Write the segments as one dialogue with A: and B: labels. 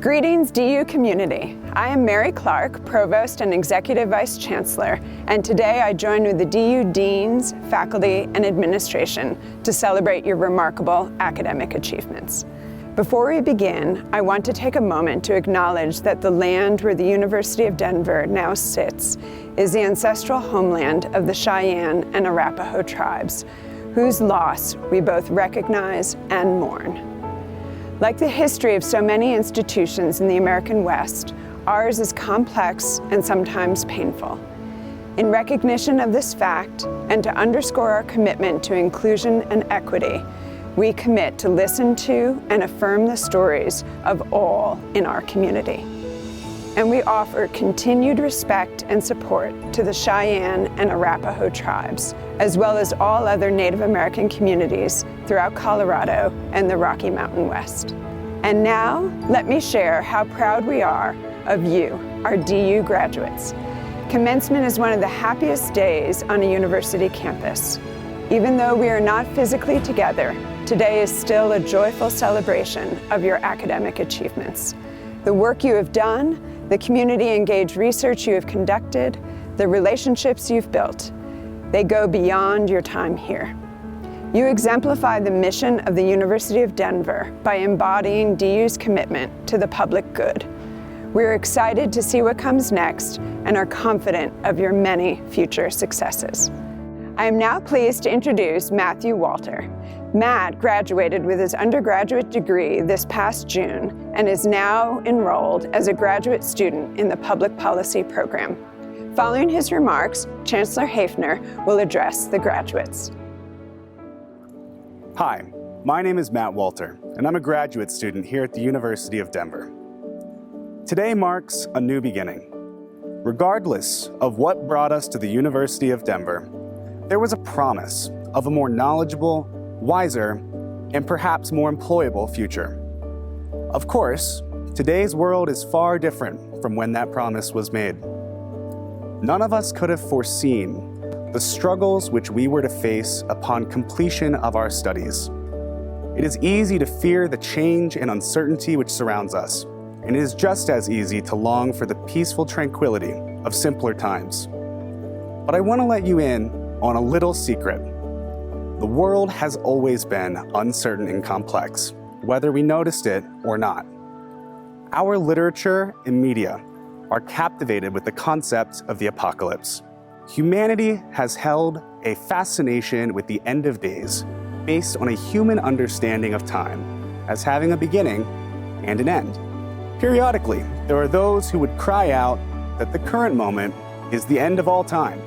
A: Greetings, DU community. I am Mary Clark, Provost and Executive Vice Chancellor, and today I join with the DU Deans, faculty, and administration to celebrate your remarkable academic achievements. Before we begin, I want to take a moment to acknowledge that the land where the University of Denver now sits is the ancestral homeland of the Cheyenne and Arapaho tribes, whose loss we both recognize and mourn. Like the history of so many institutions in the American West, ours is complex and sometimes painful. In recognition of this fact, and to underscore our commitment to inclusion and equity, we commit to listen to and affirm the stories of all in our community. And we offer continued respect and support to the Cheyenne and Arapaho tribes, as well as all other Native American communities throughout Colorado and the Rocky Mountain West. And now, let me share how proud we are of you, our DU graduates. Commencement is one of the happiest days on a university campus. Even though we are not physically together, today is still a joyful celebration of your academic achievements. The work you have done, the community-engaged research you have conducted, the relationships you've built, they go beyond your time here. You exemplify the mission of the University of Denver by embodying DU's commitment to the public good. We're excited to see what comes next and are confident of your many future successes. I am now pleased to introduce Matthew Walter. Matt graduated with his undergraduate degree this past June and is now enrolled as a graduate student in the Public Policy program. Following his remarks, Chancellor Hafner will address the graduates.
B: Hi, my name is Matt Walter, and I'm a graduate student here at the University of Denver. Today marks a new beginning. Regardless of what brought us to the University of Denver, there was a promise of a more knowledgeable, wiser, and perhaps more employable future. Of course, today's world is far different from when that promise was made. None of us could have foreseen the struggles which we were to face upon completion of our studies. It is easy to fear the change and uncertainty which surrounds us, and it is just as easy to long for the peaceful tranquility of simpler times. But I want to let you in on a little secret. The world has always been uncertain and complex, whether we noticed it or not. Our literature and media are captivated with the concept of the apocalypse. Humanity has held a fascination with the end of days based on a human understanding of time as having a beginning and an end. Periodically, there are those who would cry out that the current moment is the end of all time,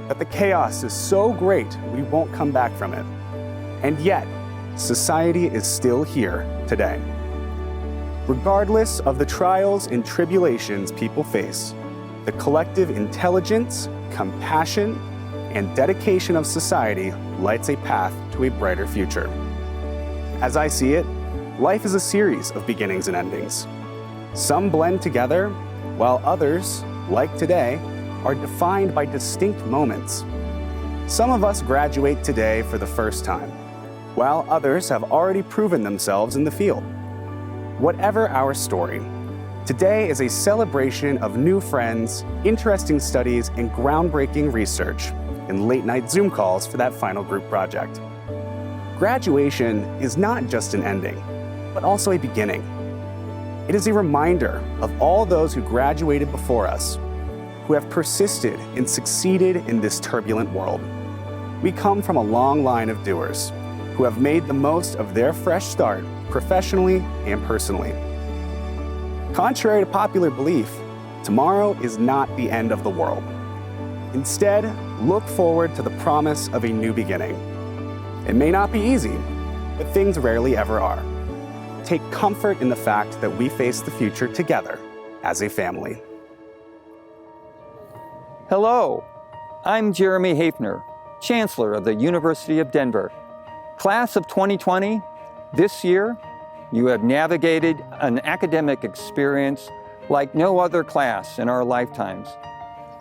B: that the chaos is so great we won't come back from it. And yet, society is still here today. Regardless of the trials and tribulations people face, the collective intelligence, compassion, and dedication of society lights a path to a brighter future. As I see it, life is a series of beginnings and endings. Some blend together, while others, like today, are defined by distinct moments. Some of us graduate today for the first time, while others have already proven themselves in the field. Whatever our story, today is a celebration of new friends, interesting studies, and groundbreaking research, and late-night Zoom calls for that final group project. Graduation is not just an ending, but also a beginning. It is a reminder of all those who graduated before us, who have persisted and succeeded in this turbulent world. We come from a long line of doers who have made the most of their fresh start professionally and personally. Contrary to popular belief, tomorrow is not the end of the world. Instead, look forward to the promise of a new beginning. It may not be easy, but things rarely ever are. Take comfort in the fact that we face the future together as a family.
C: Hello, I'm Jeremy Hafner, Chancellor of the University of Denver. Class of 2020, this year, you have navigated an academic experience like no other class in our lifetimes,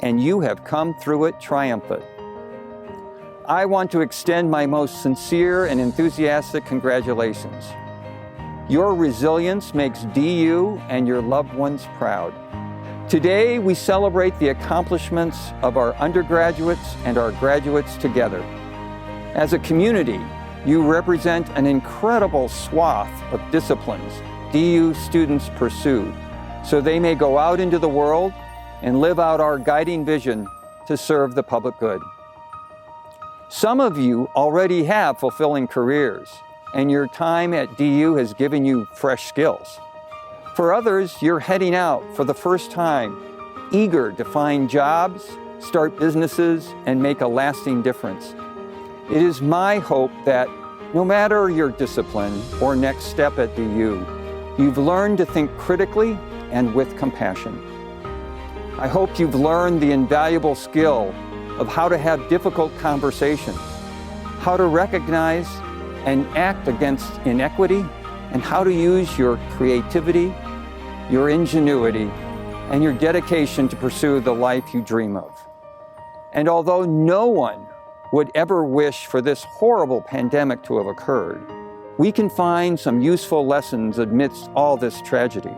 C: and you have come through it triumphant. I want to extend my most sincere and enthusiastic congratulations. Your resilience makes DU and your loved ones proud. Today, we celebrate the accomplishments of our undergraduates and our graduates together. As a community, you represent an incredible swath of disciplines DU students pursue, so they may go out into the world and live out our guiding vision to serve the public good. Some of you already have fulfilling careers, and your time at DU has given you fresh skills. For others, you're heading out for the first time, eager to find jobs, start businesses, and make a lasting difference. It is my hope that no matter your discipline or next step at DU, you've learned to think critically and with compassion. I hope you've learned the invaluable skill of how to have difficult conversations, how to recognize and act against inequity, and how to use your creativity, your ingenuity, and your dedication to pursue the life you dream of. And although no one would ever wish for this horrible pandemic to have occurred, we can find some useful lessons amidst all this tragedy.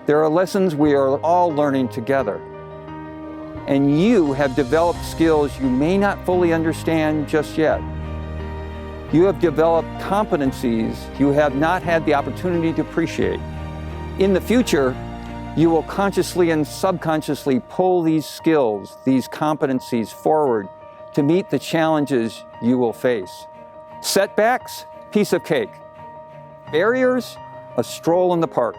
C: There are lessons we are all learning together. And you have developed skills you may not fully understand just yet. You have developed competencies you have not had the opportunity to appreciate. In the future, you will consciously and subconsciously pull these skills, these competencies forward to meet the challenges you will face. Setbacks, piece of cake. Barriers, a stroll in the park.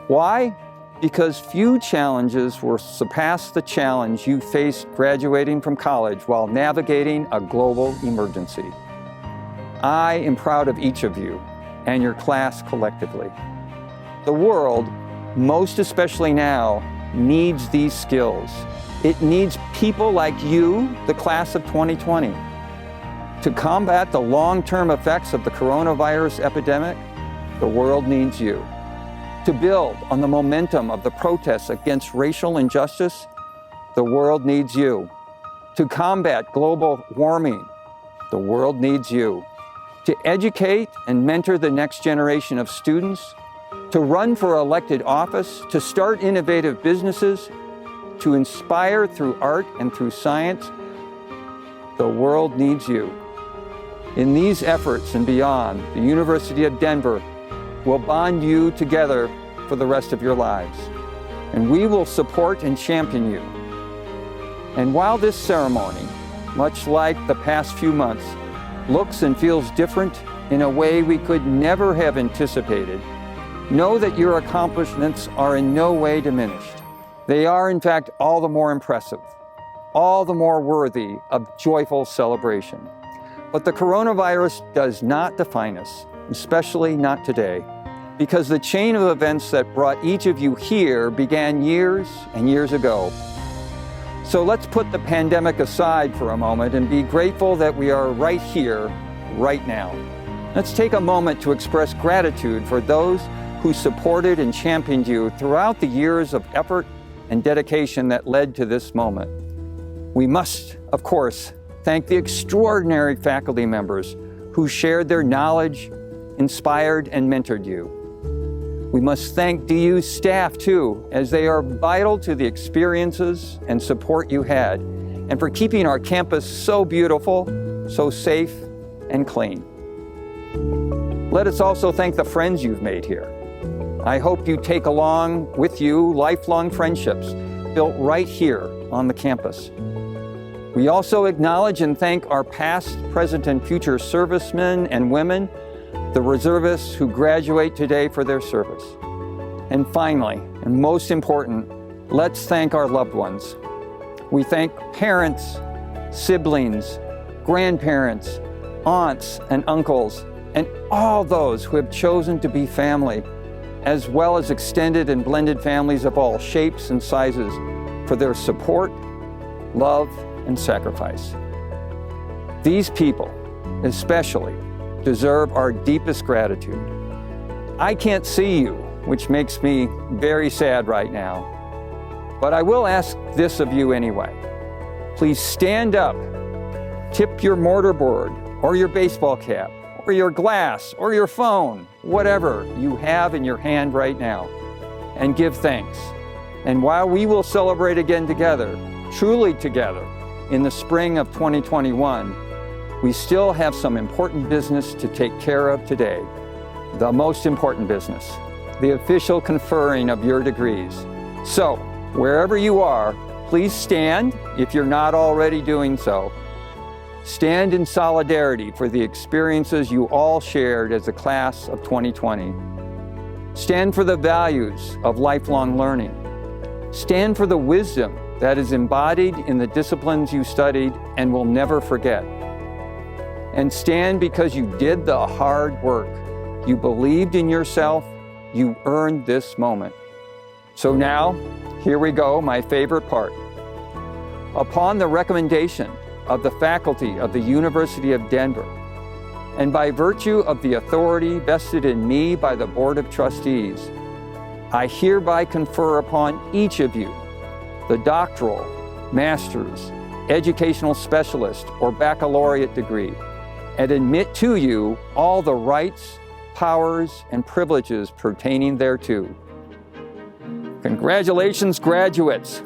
C: Why? Because few challenges will surpass the challenge you faced graduating from college while navigating a global emergency. I am proud of each of you and your class collectively. The world, most especially now, needs these skills. It needs people like you, the class of 2020. To combat the long-term effects of the coronavirus epidemic, the world needs you. To build on the momentum of the protests against racial injustice, the world needs you. To combat global warming, the world needs you. To educate and mentor the next generation of students, to run for elected office, to start innovative businesses, to inspire through art and through science, the world needs you. In these efforts and beyond, the University of Denver will bond you together for the rest of your lives, and we will support and champion you. And while this ceremony, much like the past few months, looks and feels different in a way we could never have anticipated, know that your accomplishments are in no way diminished. They are, in fact, all the more impressive, all the more worthy of joyful celebration. But the coronavirus does not define us, especially not today, because the chain of events that brought each of you here began years and years ago. So let's put the pandemic aside for a moment and be grateful that we are right here, right now. Let's take a moment to express gratitude for those who supported and championed you throughout the years of effort and dedication that led to this moment. We must, of course, thank the extraordinary faculty members who shared their knowledge, inspired, and mentored you. We must thank DU's staff too, as they are vital to the experiences and support you had, and for keeping our campus so beautiful, so safe, and clean. Let us also thank the friends you've made here. I hope you take along with you lifelong friendships built right here on the campus. We also acknowledge and thank our past, present, and future servicemen and women, the reservists who graduate today for their service. And finally, and most important, let's thank our loved ones. We thank parents, siblings, grandparents, aunts and uncles, and all those who have chosen to be family, as well as extended and blended families of all shapes and sizes, for their support, love, and sacrifice. These people, especially, deserve our deepest gratitude. I can't see you, which makes me very sad right now, but I will ask this of you anyway. Please stand up, tip your mortarboard or your baseball cap or your glass or your phone, whatever you have in your hand right now, and give thanks. And while we will celebrate again together, truly together, in the spring of 2021, we still have some important business to take care of today. The most important business, the official conferring of your degrees. So, wherever you are, please stand if you're not already doing so. Stand in solidarity for the experiences you all shared as a class of 2020. Stand for the values of lifelong learning. Stand for the wisdom that is embodied in the disciplines you studied and will never forget. And stand because you did the hard work. You believed in yourself. You earned this moment. So now, here we go, my favorite part. Upon the recommendation of the faculty of the University of Denver, and by virtue of the authority vested in me by the Board of Trustees, I hereby confer upon each of you the doctoral, master's, educational specialist, or baccalaureate degree, and admit to you all the rights, powers, and privileges pertaining thereto. Congratulations, graduates.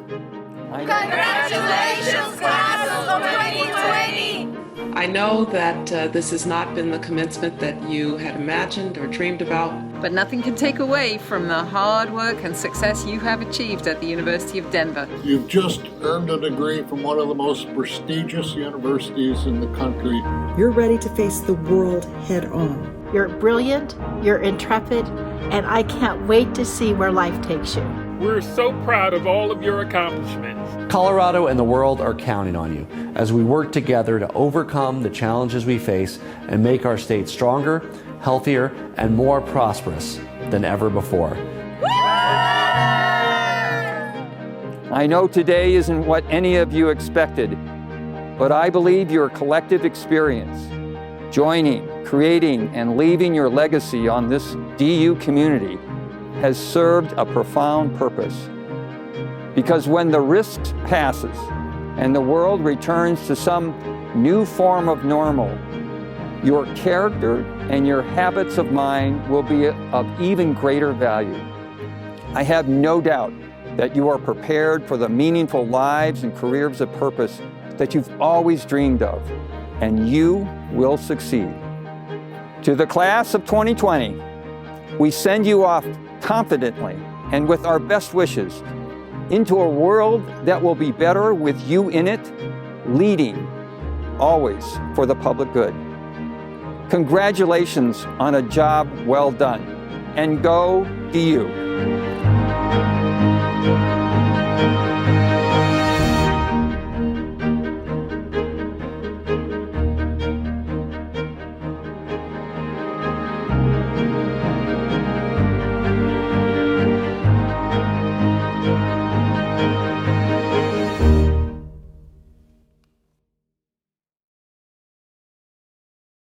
D: Congratulations, class of 2020!
E: I know that this has not been the commencement that you had imagined or dreamed about.
F: But nothing can take away from the hard work and success you have achieved at the University of Denver.
G: You've just earned a degree from one of the most prestigious universities in the country.
H: You're ready to face the world head on.
I: You're brilliant, you're intrepid, and I can't wait to see where life takes you.
J: We're so proud of all of your accomplishments.
K: Colorado and the world are counting on you as we work together to overcome the challenges we face and make our state stronger, healthier, and more prosperous than ever before.
C: I know today isn't what any of you expected, but I believe your collective experience, joining, creating, and leaving your legacy on this DU community has served a profound purpose. Because when the risk passes and the world returns to some new form of normal, your character and your habits of mind will be of even greater value. I have no doubt that you are prepared for the meaningful lives and careers of purpose that you've always dreamed of, and you will succeed. To the class of 2020, we send you off confidently and with our best wishes into a world that will be better with you in it, leading always for the public good. Congratulations on a job well done, and go DU.